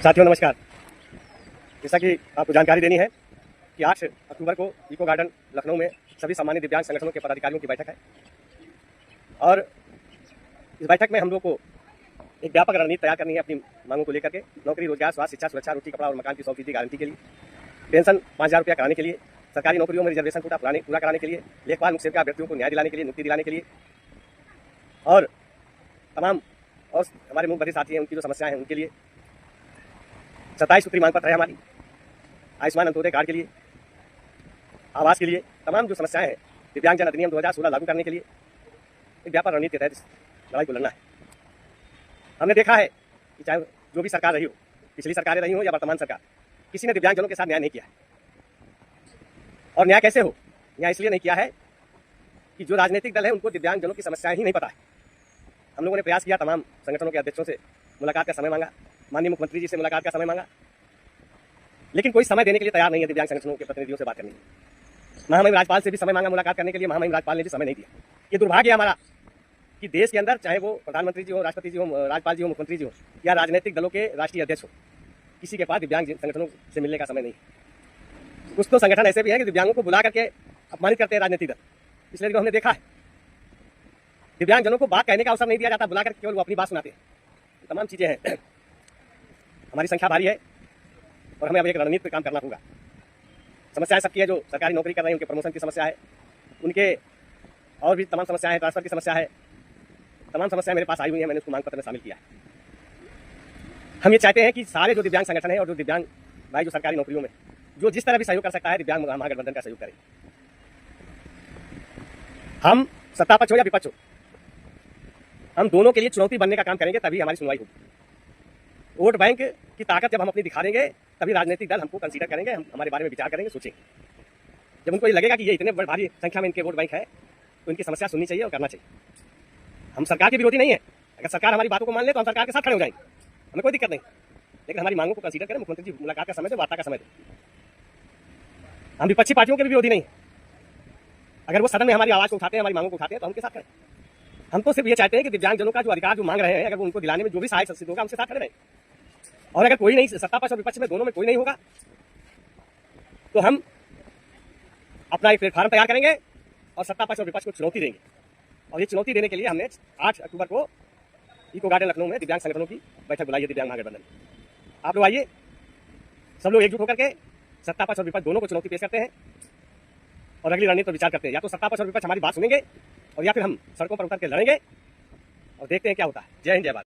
साथियों नमस्कार। जैसा कि आपको जानकारी देनी है कि 8 अक्टूबर को इको गार्डन लखनऊ में सभी सामान्य दिव्यांग संगठनों के पदाधिकारियों की बैठक है और इस बैठक में हम लोग को एक व्यापक रणनीति तैयार करनी है अपनी मांगों को लेकर के। नौकरी, रोजगार, स्वास्थ्य, शिक्षा, सुरक्षा, रोटी, कपड़ा और मकान की 100% गारंटी के लिए, पेंशन 5,000 रुपया कराने के लिए, सरकारी नौकरियों में रिजर्वेशन कोटा पूरा कराने के लिए, लेखपाल मुख्य सेविका अभ्यर्थियों को न्याय दिलाने के लिए, नियुक्ति दिलाने के लिए और तमाम और हमारे मुख्य साथी हैं उनकी जो समस्याएं हैं उनके लिए 27 सूत्री मांग पत्र है हमारी। आयुष्मान अंत्योदय कार्ड के लिए, आवास के लिए, तमाम जो समस्याएं हैं, दिव्यांगजन अधिनियम 2016 लागू करने के लिए एक व्यापक रणनीति के तहत लड़ाई को लड़ना है। हमने देखा है कि चाहे जो भी सरकार रही हो, पिछली सरकारें रही हो या वर्तमान सरकार, किसी ने दिव्यांगजनों के साथ न्याय नहीं किया है। और न्याय कैसे हो? न्याय इसलिए नहीं किया है कि जो राजनीतिक दल है उनको दिव्यांगजनों की समस्याएं ही नहीं पता है। हम लोगों ने प्रयास किया, तमाम संगठनों के अध्यक्षों से मुलाकात का समय मांगा, माननीय मुख्यमंत्री जी से मुलाकात का समय मांगा, लेकिन कोई समय देने के लिए तैयार नहीं है दिव्यांग संगठनों के प्रतिनिधियों से बात करने के लिए। महामहिम राज्यपाल से भी समय मांगा मुलाकात करने के लिए, महामहिम राज्यपाल ने भी समय नहीं दिया। ये दुर्भाग्य है हमारा कि देश के अंदर चाहे वो प्रधानमंत्री जी हो, राष्ट्रपति जी हो, राज्यपाल जी हो, मुख्यमंत्री जी हो या राजनीतिक दलों के राष्ट्रीय अध्यक्ष हो, किसी के पास दिव्यांग संगठनों से मिलने का समय नहीं है। कुछ तो संगठन ऐसे भी हैं कि दिव्यांगों को बुला करके अपमानित करते हैं राजनीतिक दल। पिछले दिनों हमने देखा है दिव्यांगजनों को बात कहने का अवसर नहीं दिया जाता, बुला करके केवल वो अपनी बात सुनाते हैं। तमाम चीजें हैं। हमारी संख्या भारी है और हमें अब एक रणनीति पर काम करना होगा। समस्याएं सबकी है, जो सरकारी नौकरी कर रहे हैं उनके प्रमोशन की समस्या है, उनके और भी तमाम समस्याएं हैं, ट्रांसफर की समस्या है, तमाम समस्याएं मेरे पास आई हुई हैं, मैंने उसको मांग पत्र में शामिल किया है। हम ये चाहते हैं कि सारे जो दिव्यांग संगठन है और जो दिव्यांग भाई जो सरकारी नौकरियों में जो जिस तरह भी सहयोग कर सकता है, दिव्यांग महागठबंधन का सहयोग करें। हम सत्ता पक्ष हो या विपक्ष हो, हम दोनों के लिए चुनौती बनने का काम करेंगे, तभी हमारी सुनवाई होगी। वोट बैंक की ताकत जब हम अपनी दिखा देंगे तभी राजनीतिक दल हमको कंसीडर करेंगे, हम हमारे बारे में विचार करेंगे, सोचेंगे। जब उनको ये लगेगा कि ये इतने भारी संख्या में इनके वोट बैंक है तो इनकी समस्या सुननी चाहिए और करना चाहिए। हम सरकार के विरोधी नहीं है, अगर सरकार हमारी बातों को मान ले तो हम सरकार के साथ खड़े हो जाएंगे, हमें कोई दिक्कत नहीं, लेकिन हमारी मांगों को कंसीडर करें। मुख्यमंत्री जी मुलाकात का समय दे, वार्ता का समय दे। हम विपक्षी पार्टियों के भी विरोधी नहीं, अगर वो सदन में हमारी आवाज को उठाते हैं, हमारी मांगों को उठाते हैं तो हम उनके साथ खड़े। हम तो सिर्फ ये चाहते हैं कि दिव्यांगजनों का जो अधिकार जो मांग रहे हैं, अगर वो उनको दिलाने में जो भी सहायक सिद्ध होगा उनके साथ खड़े रहें। और अगर कोई नहीं, सत्ता पक्ष और विपक्ष में दोनों में कोई नहीं होगा तो हम अपना एक प्लेटफॉर्म तैयार करेंगे और सत्ता पक्ष और विपक्ष को चुनौती देंगे। और ये चुनौती देने के लिए हमने 8 अक्टूबर को इको गार्डन लखनऊ में दिव्यांग संगठनों की बैठक बुलाई है, दिव्यांग महागठबंधन। आप लोग आइए, सब लोग एकजुट होकर के सत्ता पक्ष और विपक्ष दोनों को चुनौती पेश करते हैं और अगली रणनीति पर विचार करते हैं। या तो सत्ता पक्ष और विपक्ष हमारी बात सुनेंगे और या फिर हम सड़कों पर उतर के लड़ेंगे और देखते हैं क्या होता है। जय हिंद, जय भारत।